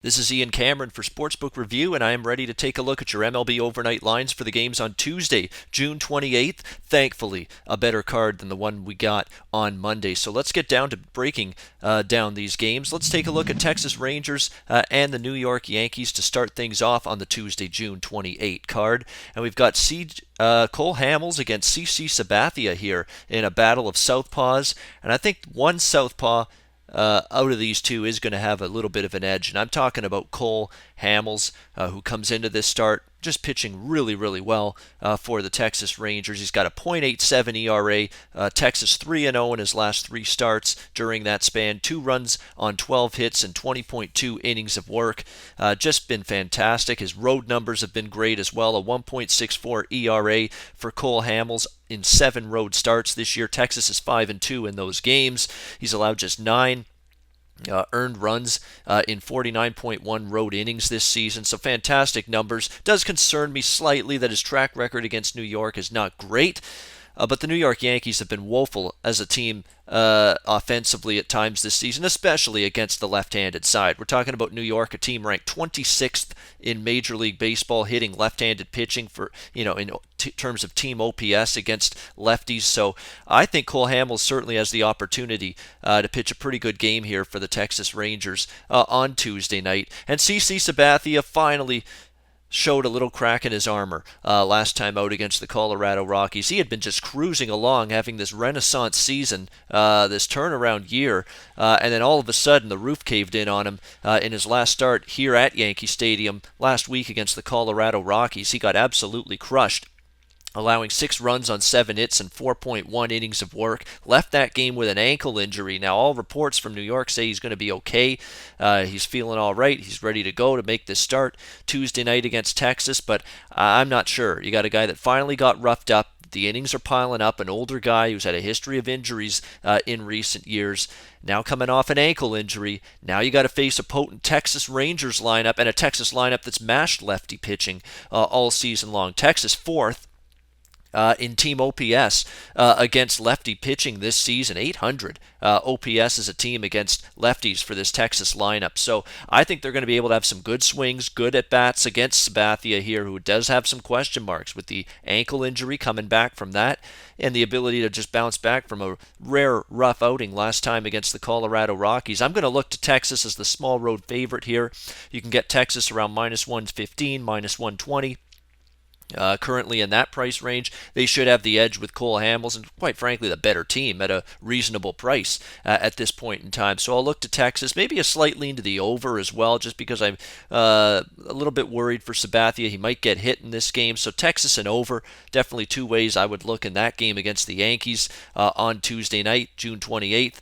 This is Ian Cameron for Sportsbook Review, and I am ready to take a look at your MLB overnight lines for the games on Tuesday, June 28th. Thankfully, a better card than the one we got on Monday. So let's get down to breaking down these games. Let's take a look at Texas Rangers and the New York Yankees to start things off on the Tuesday, June 28th card. And we've got Cole Hamels against CC Sabathia here in a battle of southpaws. And I think one southpaw out of these two is going to have a little bit of an edge. And I'm talking about Cole Hamels, who comes into this start just pitching really, really well for the Texas Rangers. He's got a .87 ERA. Texas 3-0 in his last three starts during that span. 2 runs on 12 hits and 20.2 innings of work. Just been fantastic. His road numbers have been great as well. A 1.64 ERA for Cole Hamels in 7 road starts this year. Texas is 5-2 in those games. He's allowed just 9 earned runs in 49.1 road innings this season, so fantastic numbers. Does concern me slightly that his track record against New York is not great, but the New York Yankees have been woeful as a team offensively at times this season, especially against the left-handed side. We're talking about New York, a team ranked 26th in Major League Baseball, hitting left-handed pitching for, in terms of team OPS against lefties. So I think Cole Hamels certainly has the opportunity to pitch a pretty good game here for the Texas Rangers on Tuesday night. And CC Sabathia finally showed a little crack in his armor last time out against the Colorado Rockies. He had been just cruising along, having this renaissance season, this turnaround year, and then all of a sudden the roof caved in on him in his last start here at Yankee Stadium last week against the Colorado Rockies. He got absolutely crushed, allowing 6 runs on 7 hits and 4.1 innings of work. Left that game with an ankle injury. Now, all reports from New York say he's going to be okay. He's feeling all right. He's ready to go to make this start Tuesday night against Texas, but I'm not sure. You got a guy that finally got roughed up. The innings are piling up. An older guy who's had a history of injuries in recent years. Now coming off an ankle injury. Now you got to face a potent Texas Rangers lineup and a Texas lineup that's mashed lefty pitching all season long. Texas 4th in team OPS against lefty pitching this season. 800 OPS as a team against lefties for this Texas lineup. So I think they're going to be able to have some good swings, good at-bats against Sabathia here, who does have some question marks with the ankle injury coming back from that and the ability to just bounce back from a rare, rough outing last time against the Colorado Rockies. I'm going to look to Texas as the small road favorite here. You can get Texas around -115, -120. Currently in that price range. They should have the edge with Cole Hamels and, quite frankly, the better team at a reasonable price at this point in time. So I'll look to Texas, maybe a slight lean to the over as well, just because I'm a little bit worried for Sabathia. He might get hit in this game. So Texas and over, definitely 2 ways I would look in that game against the Yankees on Tuesday night, June 28th.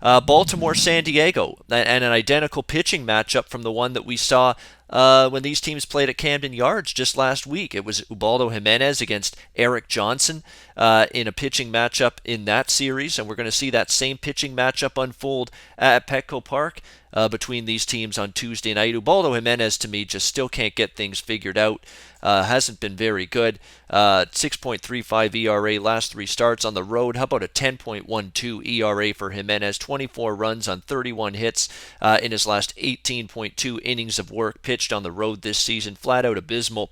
Baltimore, San Diego, and an identical pitching matchup from the one that we saw when these teams played at Camden Yards just last week. It was Ubaldo Jimenez against Eric Johnson in a pitching matchup in that series, and we're going to see that same pitching matchup unfold at Petco Park between these teams on Tuesday night. Ubaldo Jimenez, to me, just still can't get things figured out. Hasn't been very good. 6.35 ERA last 3 starts on the road. How about a 10.12 ERA for Jimenez? 24 runs on 31 hits in his last 18.2 innings of work pitched on the road this season. Flat out abysmal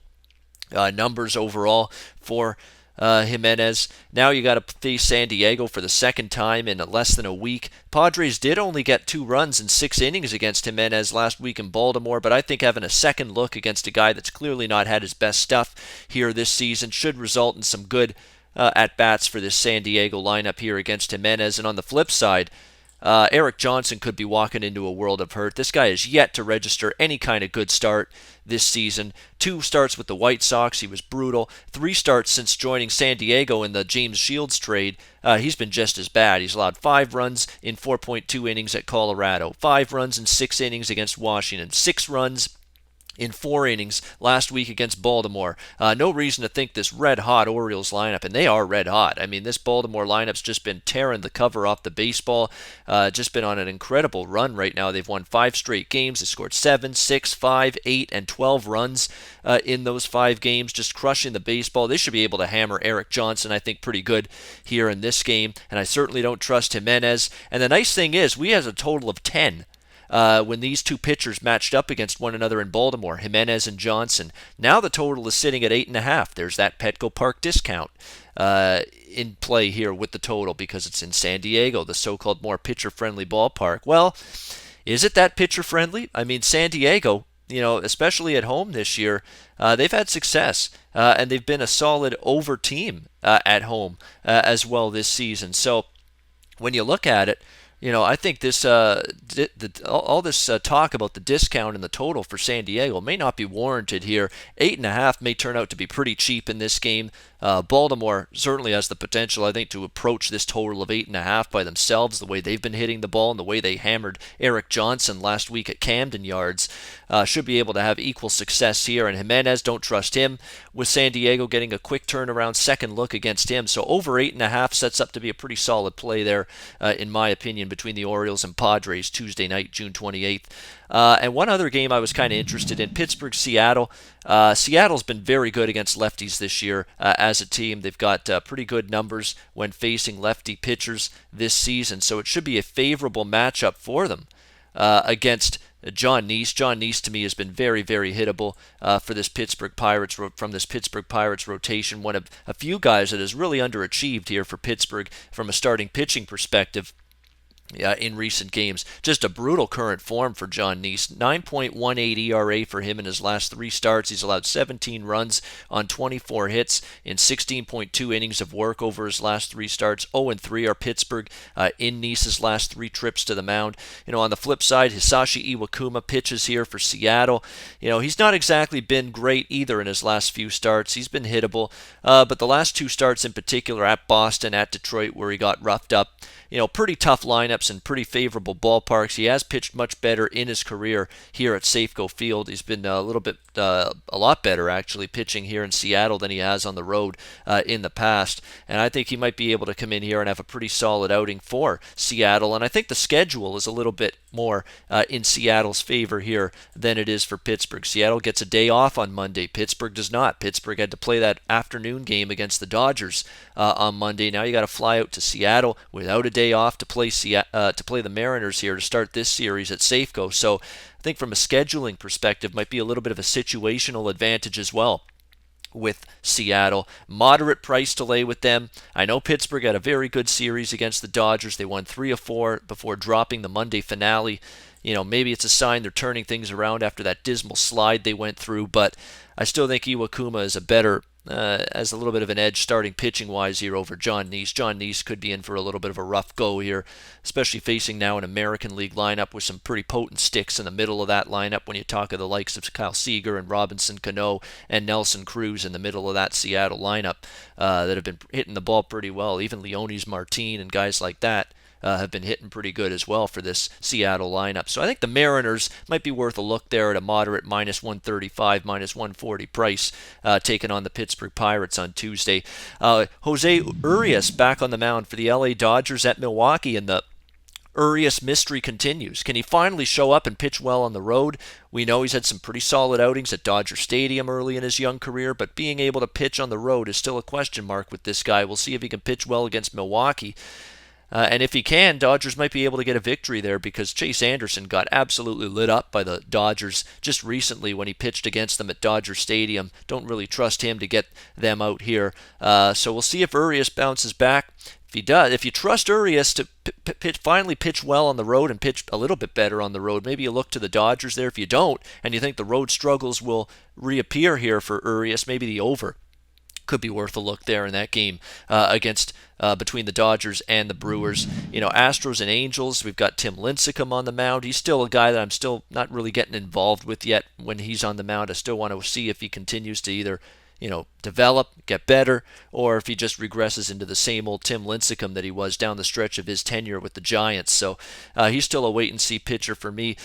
numbers overall for Jimenez. Now you got to face San Diego for the second time in less than a week. Padres did only get 2 runs in 6 innings against Jimenez last week in Baltimore, but I think having a second look against a guy that's clearly not had his best stuff here this season should result in some good at-bats for this San Diego lineup here against Jimenez. And on the flip side, Eric Johnson could be walking into a world of hurt. This guy has yet to register any kind of good start this season. 2 starts with the White Sox, he was brutal. 3 starts since joining San Diego in the James Shields trade. He's been just as bad. He's allowed 5 runs in 4.2 innings at Colorado, 5 runs in 6 innings against Washington, 6 runs in 4 innings last week against Baltimore. No reason to think this red-hot Orioles lineup, and they are red-hot. I mean, this Baltimore lineup's just been tearing the cover off the baseball, just been on an incredible run right now. They've won 5 straight games. They scored 7, 6, 5, 8, and 12 runs in those 5 games, just crushing the baseball. They should be able to hammer Eric Johnson, I think, pretty good here in this game, and I certainly don't trust Jimenez. And the nice thing is, we have a total of 10 when these two pitchers matched up against one another in Baltimore, Jimenez and Johnson. Now the total is sitting at 8.5. There's that Petco Park discount in play here with the total because it's in San Diego, the so-called more pitcher-friendly ballpark. Well, is it that pitcher-friendly? I mean, San Diego, especially at home this year, they've had success, and they've been a solid over team at home as well this season. So when you look at it, I think this all this talk about the discount and the total for San Diego may not be warranted here. 8.5 may turn out to be pretty cheap in this game. Baltimore certainly has the potential, I think, to approach this total of 8.5 by themselves. The way they've been hitting the ball and the way they hammered Eric Johnson last week at Camden Yards should be able to have equal success here. And Jimenez, don't trust him with San Diego getting a quick turnaround second look against him. So over 8.5 sets up to be a pretty solid play there, in my opinion, between the Orioles and Padres Tuesday night, June 28th. And one other game I was kind of interested in, Pittsburgh-Seattle. Seattle's been very good against lefties this year as a team. They've got pretty good numbers when facing lefty pitchers this season, so it should be a favorable matchup for them against John Neese. John Neese to me has been very, very hittable for this Pittsburgh Pirates from this Pittsburgh Pirates rotation. One of a few guys that has really underachieved here for Pittsburgh from a starting pitching perspective. In recent games. Just a brutal current form for John Neese. 9.18 ERA for him in his last 3 starts. He's allowed 17 runs on 24 hits in 16.2 innings of work over his last 3 starts. 0-3 are Pittsburgh in Neese's last 3 trips to the mound. On the flip side, Hisashi Iwakuma pitches here for Seattle. He's not exactly been great either in his last few starts. He's been hittable, but the last 2 starts in particular, at Boston, at Detroit, where he got roughed up, pretty tough lineups and pretty favorable ballparks. He has pitched much better in his career here at Safeco Field. He's been a lot better actually pitching here in Seattle than he has on the road in the past. And I think he might be able to come in here and have a pretty solid outing for Seattle. And I think the schedule is a little bit more in Seattle's favor here than it is for Pittsburgh. Seattle gets a day off on Monday. Pittsburgh does not. Pittsburgh had to play that afternoon game against the Dodgers on Monday. Now you got to fly out to Seattle without a day off to play the Mariners here to start this series at Safeco. So I think from a scheduling perspective, might be a little bit of a situational advantage as well with Seattle. Moderate price delay with them. I know Pittsburgh had a very good series against the Dodgers. They won 3 of 4 before dropping the Monday finale. Maybe it's a sign they're turning things around after that dismal slide they went through, but I still think Iwakuma is has a little bit of an edge starting pitching-wise here over John Neese. John Neese could be in for a little bit of a rough go here, especially facing now an American League lineup with some pretty potent sticks in the middle of that lineup when you talk of the likes of Kyle Seager and Robinson Cano and Nelson Cruz in the middle of that Seattle lineup that have been hitting the ball pretty well. Even Leonis Martin and guys like that have been hitting pretty good as well for this Seattle lineup. So I think the Mariners might be worth a look there at a moderate minus 135, minus 140 price, taking on the Pittsburgh Pirates on Tuesday. Jose Urias back on the mound for the LA Dodgers at Milwaukee, and the Urias mystery continues. Can he finally show up and pitch well on the road? We know he's had some pretty solid outings at Dodger Stadium early in his young career, but being able to pitch on the road is still a question mark with this guy. We'll see if he can pitch well against Milwaukee. And if he can, Dodgers might be able to get a victory there because Chase Anderson got absolutely lit up by the Dodgers just recently when he pitched against them at Dodger Stadium. Don't really trust him to get them out here. So we'll see if Urias bounces back. If he does, if you trust Urias to finally pitch well on the road and pitch a little bit better on the road, maybe you look to the Dodgers there. If you don't, and you think the road struggles will reappear here for Urias, maybe the over could be worth a look there in that game between the Dodgers and the Brewers. Astros and Angels, we've got Tim Lincecum on the mound. He's still a guy that I'm still not really getting involved with yet when he's on the mound. I still want to see if he continues to either develop, get better, or if he just regresses into the same old Tim Lincecum that he was down the stretch of his tenure with the Giants. So he's still a wait-and-see pitcher for me.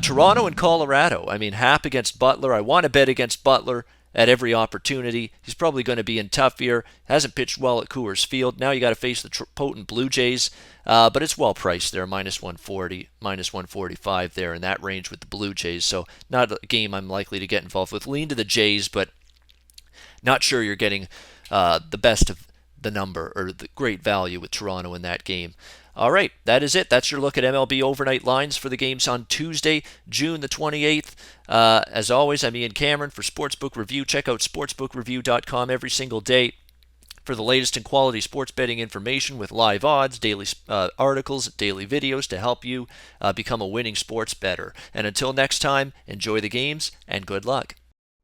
Toronto and Colorado. Happ against Butler. I want to bet against Butler at every opportunity. He's probably going to be in tough here. Hasn't pitched well at Coors Field. Now you got to face the potent Blue Jays, but it's well priced there, minus 140, minus 145 there in that range with the Blue Jays. So not a game I'm likely to get involved with. Lean to the Jays, but not sure you're getting the best of the number or the great value with Toronto in that game. All right, that is it. That's your look at MLB overnight lines for the games on Tuesday, June the 28th. As always, I'm Ian Cameron for Sportsbook Review. Check out sportsbookreview.com every single day for the latest in quality sports betting information with live odds, daily articles, daily videos to help you become a winning sports bettor. And until next time, enjoy the games and good luck.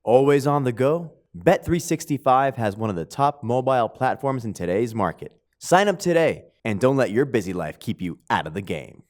Always on the go? Bet365 has one of the top mobile platforms in today's market. Sign up today and don't let your busy life keep you out of the game.